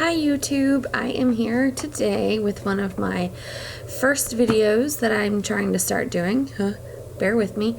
Hi YouTube, I am here today with one of my first videos that I'm trying to start doing. Bear with me.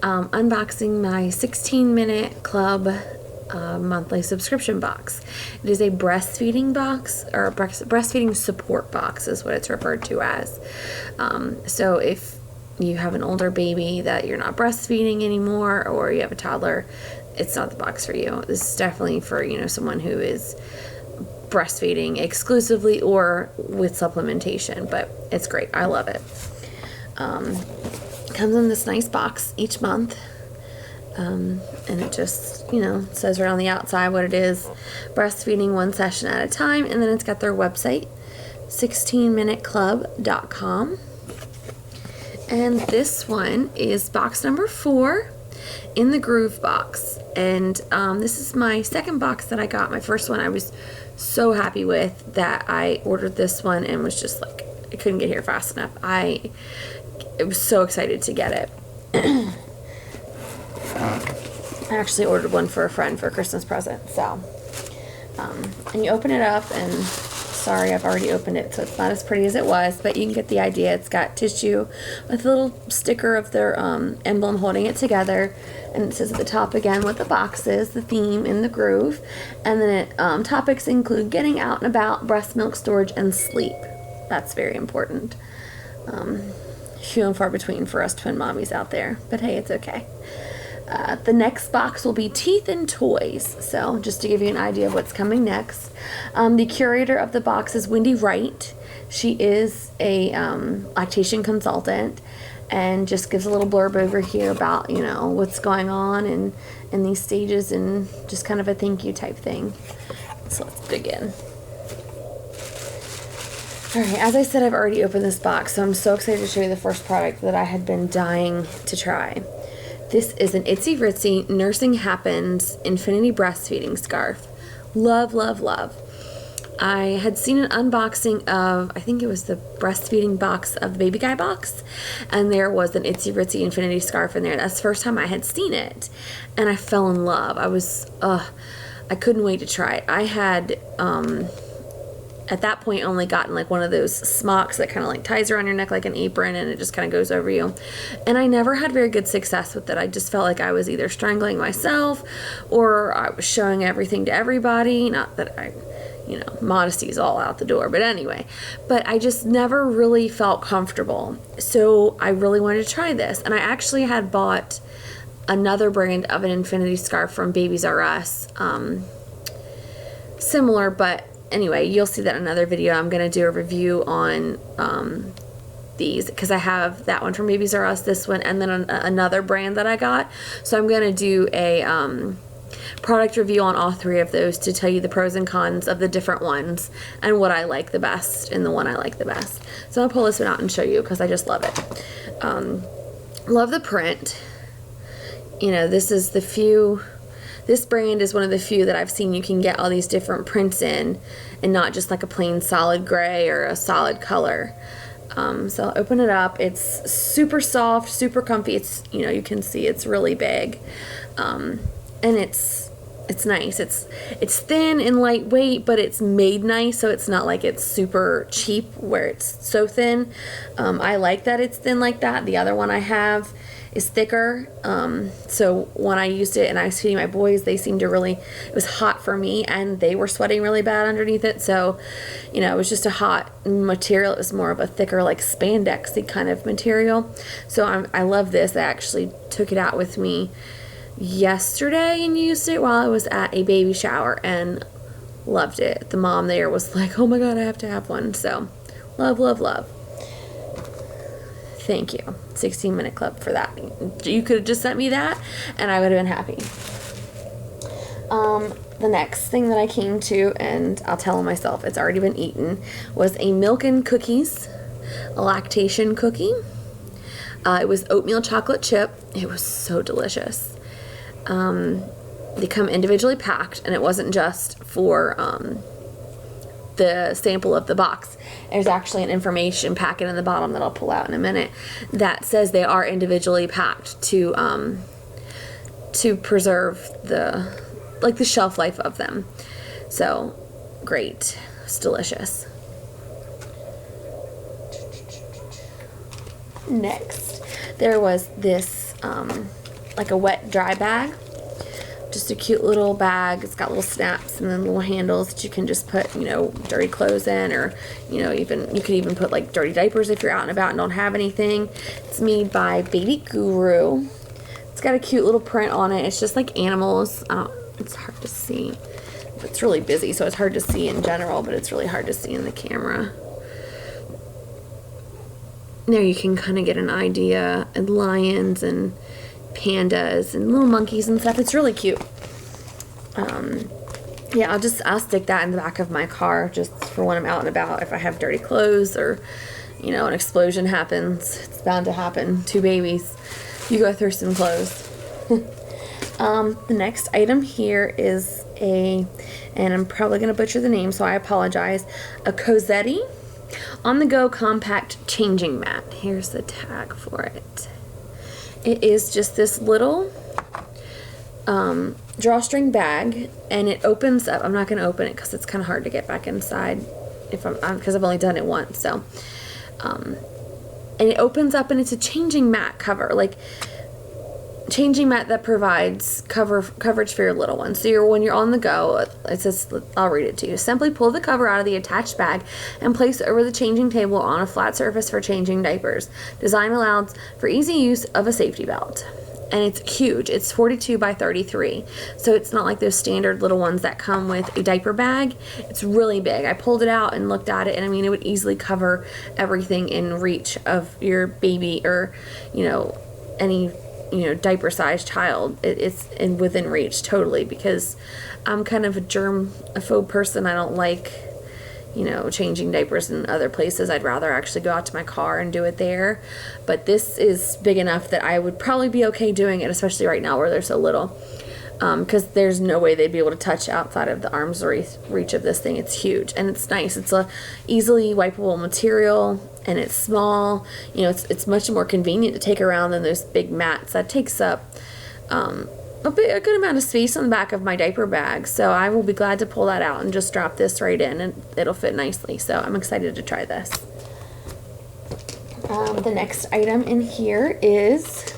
Unboxing my 16-minute club monthly subscription box. It is a breastfeeding box, or a breastfeeding support box is what it's referred to as. So if you have an older baby that you're not breastfeeding anymore, or you have a toddler, it's not the box for you. This is definitely for, someone who is breastfeeding exclusively or with supplementation, but it's great. I love it. Comes in this nice box each month, and it just says right on the outside what it is: breastfeeding one session at a time. And then it's got their website, 16minuteclub.com, and this one is box number 4 in the Groove box. And this is my second box that I got. My first one I was so happy with that I ordered this one and was just like, I couldn't get here fast enough. I was so excited to get it. I actually ordered one for a friend for a Christmas present. So, and you open it up, and sorry, I've already opened it, so it's not as pretty as it was, but you can get the idea. It's got tissue with a little sticker of their emblem holding it together, and it says at the top again what the box is, the theme in the Groove, and then topics include getting out and about, breast milk storage, and sleep. That's very important. Few and far between for us twin mommies out there, but hey, it's okay. The next box will be teeth and toys. So just to give you an idea of what's coming next. The curator of the box is Wendy Wright. She is a lactation consultant, and just gives a little blurb over here about, what's going on in these stages, and just kind of a thank you type thing. So let's begin. Alright, as I said, I've already opened this box, so I'm so excited to show you the first product that I had been dying to try. This is an Itsy Ritzy Nursing Happens Infinity Breastfeeding Scarf. Love, love, love. I had seen an unboxing of, I think it was the breastfeeding box of the Baby Guy box, and there was an Itsy Ritzy Infinity Scarf in there. That's the first time I had seen it, and I fell in love. I couldn't wait to try it. I had, at that point, only gotten like one of those smocks that kind of like ties around your neck like an apron, and it just kind of goes over you. And I never had very good success with it. I just felt like I was either strangling myself or I was showing everything to everybody. Not that modesty is all out the door, but anyway. But I just never really felt comfortable. So I really wanted to try this. And I actually had bought another brand of an infinity scarf from Babies R Us. Similar, but anyway, you'll see that in another video. I'm going to do a review on these, because I have that one from Babies R Us, this one, and then another brand that I got. So I'm going to do a product review on all 3 of those to tell you the pros and cons of the different ones and what I like the best and the one I like the best. So I'll pull this one out and show you because I just love it. Love the print. This brand is one of the few that I've seen you can get all these different prints in, and not just like a plain solid gray or a solid color. So I'll open it up. It's super soft, super comfy. It's, you can see it's really big. And it's nice. It's thin and lightweight, but it's made nice, so it's not like it's super cheap where it's so thin. I like that it's thin like that. The other one I have is thicker. So when I used it and I was feeding my boys, they seemed to it was hot for me, and they were sweating really bad underneath it. So, it was just a hot material. It was more of a thicker, like spandexy kind of material. So I love this. I actually took it out with me yesterday and used it while I was at a baby shower and loved it. The mom there was like, oh my God, I have to have one. So love, love, love. Thank you, 16-Minute Club, for that. You could have just sent me that and I would have been happy. The next thing that I came to, and I'll tell myself it's already been eaten, was a Milk and Cookies, a lactation cookie. It was oatmeal chocolate chip. It was so delicious. They come individually packed, and it wasn't just for the sample of the box. There's actually an information packet in the bottom that I'll pull out in a minute that says they are individually packed to preserve the shelf life of them. So great. It's delicious. Next, there was this like a wet dry bag. Just a cute little bag. It's got little snaps and then little handles that you can just put, you know, dirty clothes in, or, you know, even you could even put like dirty diapers if you're out and about and don't have anything. It's made by Baby Guru. It's got a cute little print on it. It's just like animals. It's hard to see. It's really busy, so it's hard to see in general, but it's really hard to see in the camera. There you can kind of get an idea, and lions and pandas and little monkeys and stuff. It's really cute. Yeah, I'll stick that in the back of my car just for when I'm out and about. If I have dirty clothes, or, you know, an explosion happens, it's bound to happen. 2 babies, you go through some clothes. The next item here is and I'm probably going to butcher the name, so I apologize, a Cosetti on-the-go compact changing mat. Here's the tag for it. It is just this little drawstring bag, and it opens up. I'm not going to open it because it's kind of hard to get back inside because I've only done it once. So, and it opens up, and it's a changing mat cover, like changing mat that provides coverage for your little one. So when you're on the go, it says, I'll read it to you. Simply pull the cover out of the attached bag and place it over the changing table on a flat surface for changing diapers. Design allows for easy use of a safety belt. And it's huge. It's 42 by 33. So it's not like those standard little ones that come with a diaper bag. It's really big. I pulled it out and looked at it, and I mean, it would easily cover everything in reach of your baby, or, you know, any, you know, diaper sized child. It's within reach totally, because I'm kind of a germaphobe person. I don't like, you know, changing diapers in other places. I'd rather actually go out to my car and do it there. But this is big enough that I would probably be okay doing it, especially right now where they're so little, because there's no way they'd be able to touch outside of the arm's reach of this thing. It's huge, and it's nice. It's a easily wipeable material, and it's small. You know, it's much more convenient to take around than those big mats that takes up a good amount of space on the back of my diaper bag. So I will be glad to pull that out and just drop this right in, and it'll fit nicely. So I'm excited to try this. The next item in here is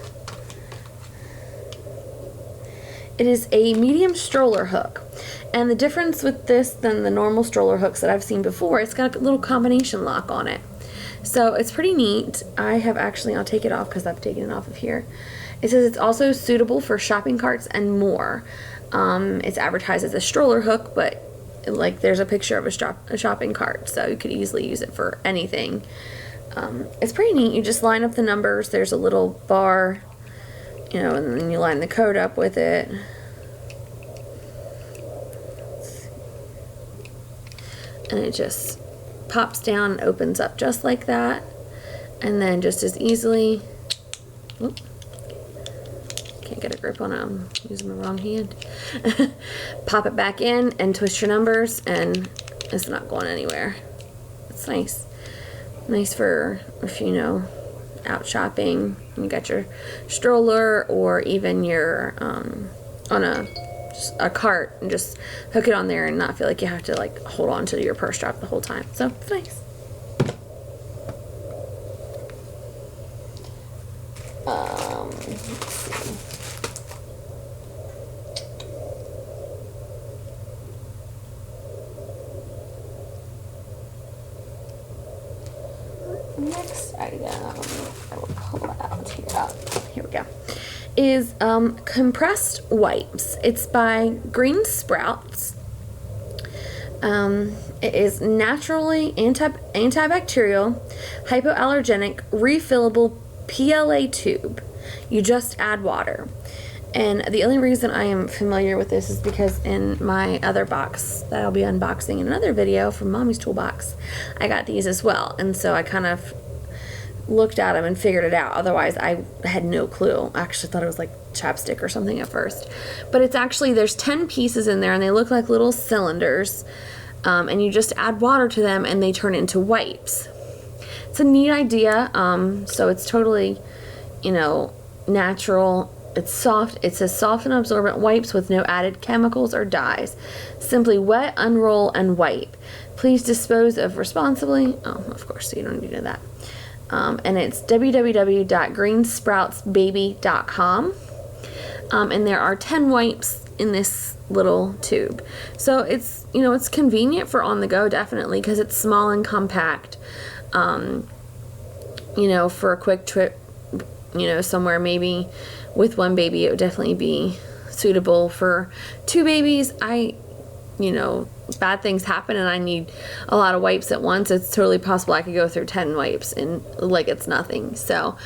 a medium stroller hook. And the difference with this than the normal stroller hooks that I've seen before, it's got a little combination lock on it. So it's pretty neat. I'll take it off because I've taken it off of here. It says it's also suitable for shopping carts and more. It's advertised as a stroller hook, but like there's a picture of a shopping cart, so you could easily use it for anything. It's pretty neat. You just line up the numbers. There's a little bar, you know, and then you line the code up with it. And it just pops down and opens up just like that. And then just as easily, can't get a grip on it, I'm using my wrong hand. Pop it back in and twist your numbers, and it's not going anywhere. It's nice. Nice for if, you know, out shopping and you got your stroller, or even your on a cart, and just hook it on there and not feel like you have to like hold on to your purse strap the whole time. So it's nice. Let's see. Next item, I will pull it out here. Here we go. Is compressed wipes. It's by Green Sprouts. It is naturally antibacterial, hypoallergenic, refillable PLA tube. You just add water. And the only reason I am familiar with this is because in my other box that I'll be unboxing in another video from Mommy's Toolbox, I got these as well. And so I kind of looked at them and figured it out. Otherwise, I had no clue. I actually thought it was like chapstick or something at first. But it's actually, there's 10 pieces in there, and they look like little cylinders. And you just add water to them, and they turn into wipes. It's a neat idea. So it's totally, you know, natural It's soft. It says soft and absorbent wipes with no added chemicals or dyes. Simply wet, unroll, and wipe. Please dispose of responsibly. Oh, of course, so you don't need to know that. And it's www.greensproutsbaby.com. And there are 10 wipes in this little tube. So it's, you know, it's convenient for on the go, definitely, because it's small and compact. You know, for a quick trip, you know, somewhere maybe with one baby, it would definitely be suitable. For 2 babies, you know, bad things happen and I need a lot of wipes at once. It's totally possible I could go through 10 wipes and like it's nothing. So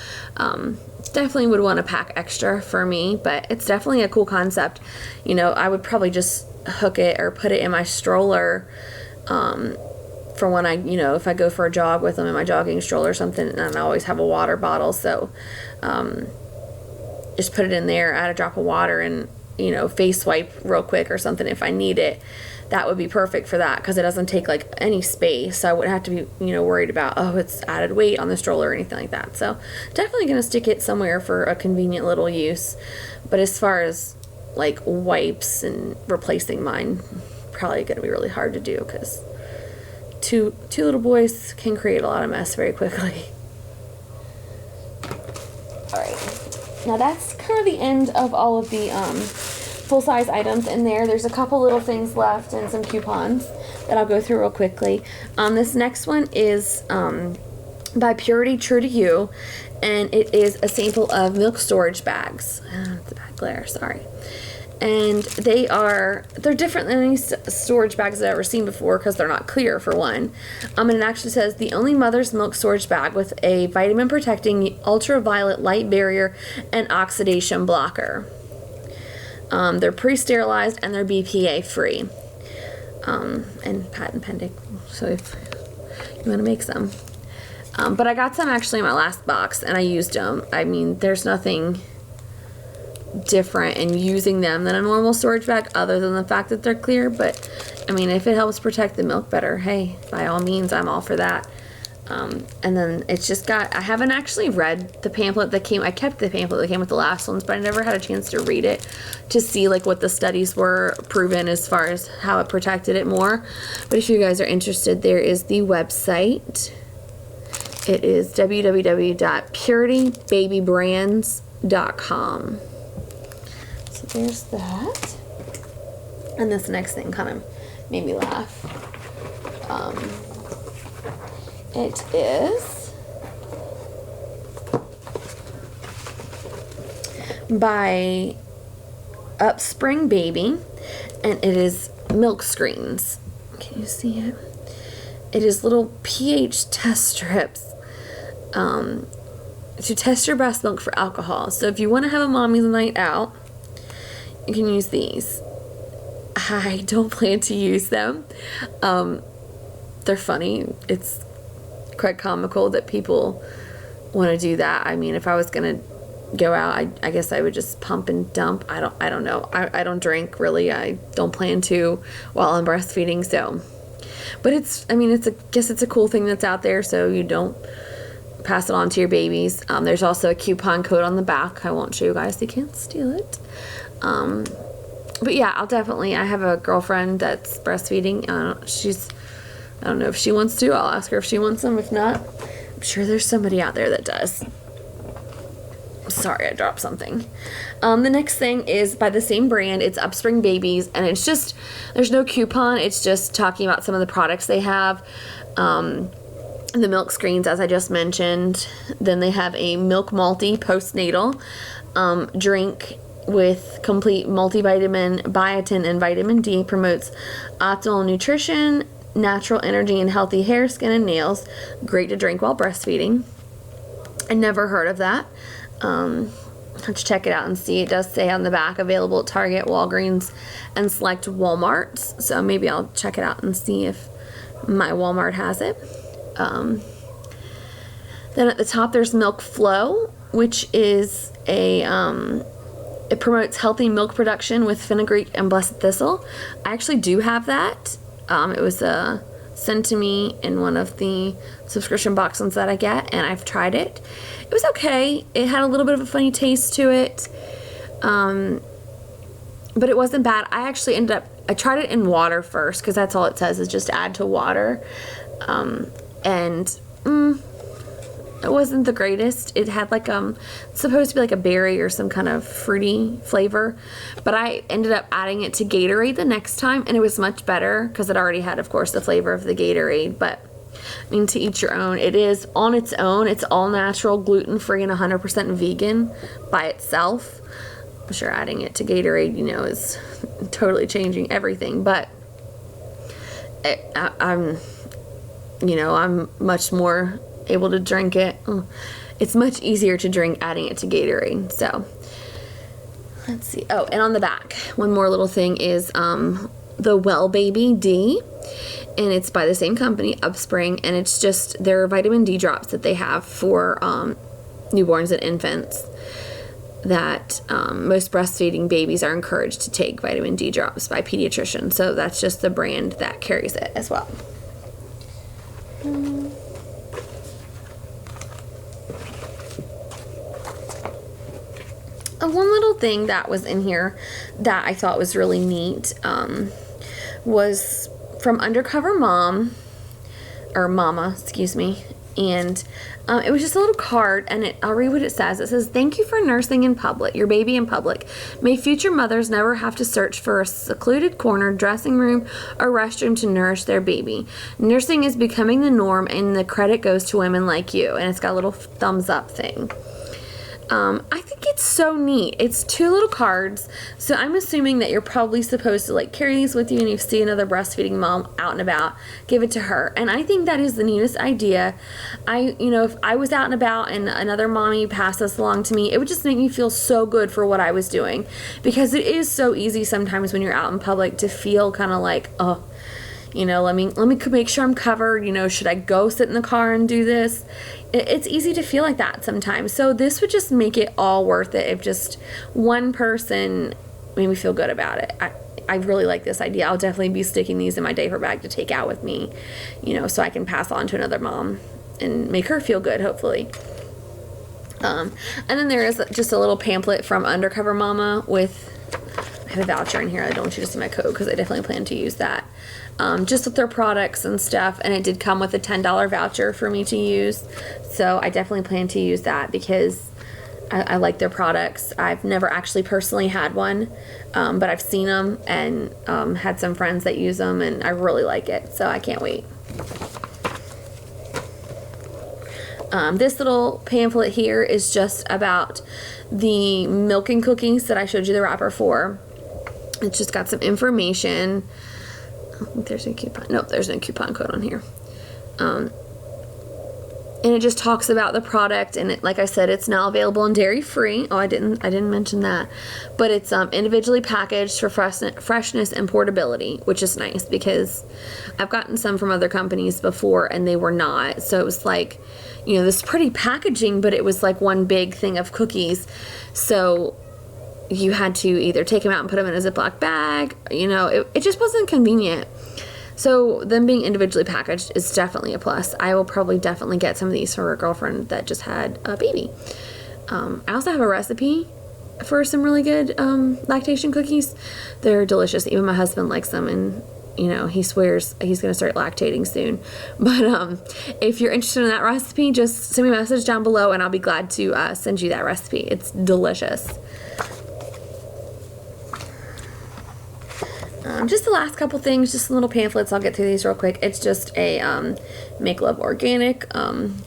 definitely would want to pack extra for me, but it's definitely a cool concept. You know, I would probably just hook it or put it in my stroller for when I, you know, if I go for a jog with them in my jogging stroller or something, and I always have a water bottle. So just put it in there, add a drop of water, and, you know, face wipe real quick or something if I need it. That would be perfect for that, because it doesn't take like any space. So I wouldn't have to be, you know, worried about, oh, it's added weight on the stroller or anything like that. So definitely going to stick it somewhere for a convenient little use. But as far as like wipes and replacing mine, probably going to be really hard to do, because two little boys can create a lot of mess very quickly. All right. Now that's kind of the end of all of the full-size items in there. There's a couple little things left and some coupons that I'll go through real quickly. This next one is by Purity True to You, and it is a sample of milk storage bags. The bad glare, sorry. And they're different than any storage bags that I've ever seen before, because they're not clear, for one. And it actually says, the only mother's milk storage bag with a vitamin protecting ultraviolet light barrier and oxidation blocker. They're pre-sterilized and they're BPA free. And patent pending, so if you want to make some. But I got some actually in my last box and I used them. I mean, there's nothing different in using them than a normal storage bag, other than the fact that they're clear. But I mean, if it helps protect the milk better, hey, by all means, I'm all for that. And then it's just got, I haven't actually read the pamphlet that came, I kept the pamphlet that came with the last ones, but I never had a chance to read it to see like what the studies were proven as far as how it protected it more. But if you guys are interested, there is the website. It is www.puritybabybrands.com. So there's that. And this next thing kind of made me laugh. It is by Upspring Baby, and it is milk screens. Can you see it? It is little pH test strips to test your breast milk for alcohol. So if you want to have a mommy's night out, you can use these. I don't plan to use them. They're funny. It's quite comical that people want to do that. I mean, if I was gonna go out, I guess I would just pump and dump. I don't know. I don't drink, really. I don't plan to while I'm breastfeeding. So, but I guess it's a cool thing that's out there, so you don't pass it on to your babies. There's also a coupon code on the back. I won't show you guys, they can't steal it. But yeah, I have a girlfriend that's breastfeeding. I don't know if she wants to. I'll ask her if she wants them. If not, I'm sure there's somebody out there that does. Sorry, I dropped something. The next thing is by the same brand. It's Upspring Babies, and it's just, there's no coupon. It's just talking about some of the products they have. The milk screens, as I just mentioned. Then they have a Milk Multi postnatal drink with complete multivitamin, biotin, and vitamin D. Promotes optimal nutrition, natural energy, and healthy hair, skin, and nails. Great to drink while breastfeeding. I never heard of that. Let's check it out and see. It does say on the back, available at Target, Walgreens, and select Walmarts. So maybe I'll check it out and see if my Walmart has it. Then at the top there's Milk Flow, which is it promotes healthy milk production with fenugreek and blessed thistle. I actually do have that. It was sent to me in one of the subscription boxes that I get, and I've tried it. It was okay. It had a little bit of a funny taste to it. But it wasn't bad. I actually I tried it in water first, because that's all it says is just add to water. It wasn't the greatest. It had like, supposed to be like a berry or some kind of fruity flavor. But I ended up adding it to Gatorade the next time, and it was much better, because it already had, of course, the flavor of the Gatorade. But, I mean, to each your own. It is on its own. It's all natural, gluten-free, and 100% vegan by itself. I'm sure adding it to Gatorade, you know, is totally changing everything, but I'm much more able to drink it. It's much easier to drink adding it to Gatorade. So let's see. Oh, and on the back, one more little thing is the Well Baby D, and it's by the same company, Upspring, and it's just their vitamin D drops that they have for newborns and infants, that most breastfeeding babies are encouraged to take vitamin D drops by pediatricians. So that's just the brand that carries it as well. One little thing that was in here that I thought was really neat was from Undercover Mom, or Mama, excuse me. And it was just a little card, and I'll read what it says. It says, "Thank you for nursing in public, your baby in public. May future mothers never have to search for a secluded corner, dressing room, or restroom to nourish their baby. Nursing is becoming the norm, and the credit goes to women like you." And it's got a little thumbs up thing. I think it's so neat. It's 2 little cards, so I'm assuming that you're probably supposed to like carry these with you, and if you see another breastfeeding mom out and about, give it to her. And I think that is the neatest idea. If I was out and about and another mommy passed this along to me, it would just make me feel so good for what I was doing, because it is so easy sometimes when you're out in public to feel kind of like, oh, let me make sure I'm covered. Should I go sit in the car and do this? It's easy to feel like that sometimes. So this would just make it all worth it if just one person made me feel good about it. I really like this idea. I'll definitely be sticking these in my diaper bag to take out with me, so I can pass on to another mom and make her feel good, hopefully. And then there is just a little pamphlet from Undercover Mama with, I have a voucher in here. I don't want you to see my code, because I definitely plan to use that. Just with their products and stuff, and it did come with a $10 voucher for me to use, so I definitely plan to use that, because I like their products. I've never actually personally had one, but I've seen them and had some friends that use them, and I really like it, so I can't wait. This little pamphlet here is just about the milking cookies that I showed you the wrapper for. It's just got some information. I think there's a coupon. Nope, there's no coupon code on here. And it just talks about the product, and like I said, it's now available in dairy free. Oh, I didn't mention that. But it's individually packaged for freshness and portability, which is nice, because I've gotten some from other companies before and they were not. So it was like, this pretty packaging, but it was like one big thing of cookies. So you had to either take them out and put them in a Ziploc bag. It just wasn't convenient. So them being individually packaged is definitely a plus. I will probably definitely get some of these for a girlfriend that just had a baby. I also have a recipe for some really good lactation cookies. They're delicious. Even my husband likes them, and he swears he's going to start lactating soon. But if you're interested in that recipe, just send me a message down below, and I'll be glad to send you that recipe. It's delicious. Just the last couple things, just some little pamphlets. I'll get through these real quick. It's just a Make Love Organic,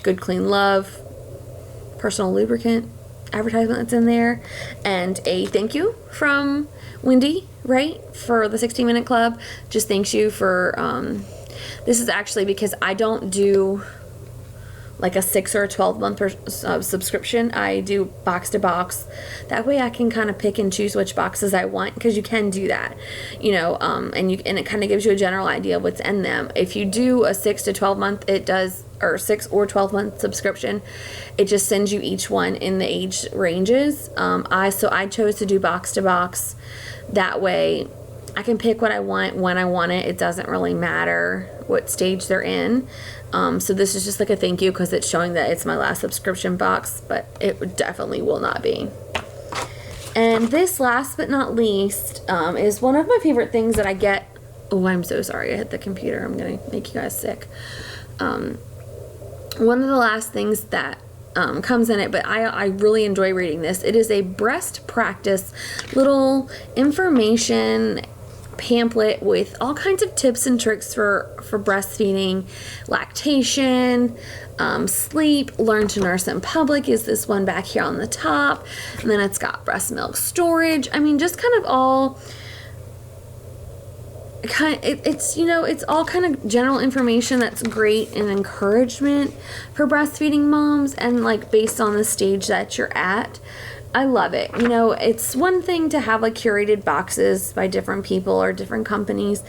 Good Clean Love, personal lubricant advertisement that's in there, and a thank you from Wendy, right, for the 16-minute club. Just thanks you for, this is actually because I don't do like a 6 or a 12-month subscription. I do box to box. That way I can kind of pick and choose which boxes I want, because you can do that, and it kind of gives you a general idea of what's in them. If you do a 6 to 12 month, it does, or 6 or 12 month subscription, it just sends you each one in the age ranges. I chose to do box to box. That way I can pick what I want when I want it. It doesn't really matter what stage they're in. So this is just like a thank you, because it's showing that it's my last subscription box, but it definitely will not be. And this, last but not least, is one of my favorite things that I get. Oh, I'm so sorry. I hit the computer. I'm going to make you guys sick. One of the last things that comes in it, but I really enjoy reading this. It is a breast practice little information pamphlet with all kinds of tips and tricks for breastfeeding, lactation, sleep, learn to nurse in public is this one back here on the top. And then it's got breast milk storage. I mean, just kind of all it's all kind of general information that's great and encouragement for breastfeeding moms, and like based on the stage that you're at. I love it. It's one thing to have like curated boxes by different people or different companies,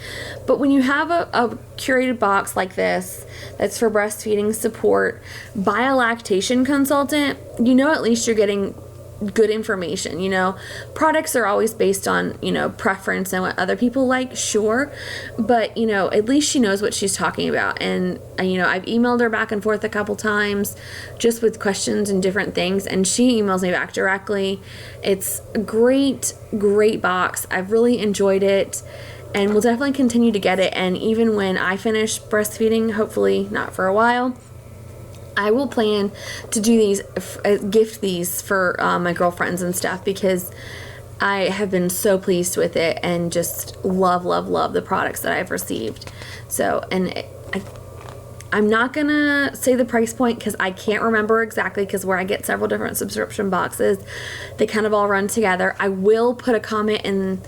but when you have a curated box like this that's for breastfeeding support by a lactation consultant, at least you're getting good information. Products are always based on preference and what other people like, sure, but at least she knows what she's talking about. And I've emailed her back and forth a couple times just with questions and different things, and she emails me back directly. It's a great box. I've really enjoyed it, and we'll definitely continue to get it. And even when I finish breastfeeding, hopefully not for a while, I will plan to do these, gift these for my girlfriends and stuff, because I have been so pleased with it and just love the products that I've received. So, and I'm not going to say the price point because I can't remember exactly, because where I get several different subscription boxes, they kind of all run together. I will put a comment in,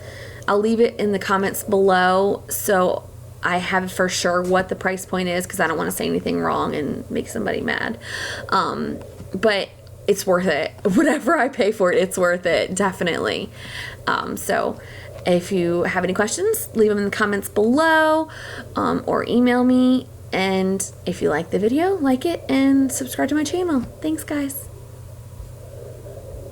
I'll leave it in the comments below, so I have for sure what the price point is, because I don't want to say anything wrong and make somebody mad. But it's worth it. Whatever I pay for it, it's worth it, definitely. So if you have any questions, leave them in the comments below, or email me. And if you like the video, like it and subscribe to my channel. Thanks, guys.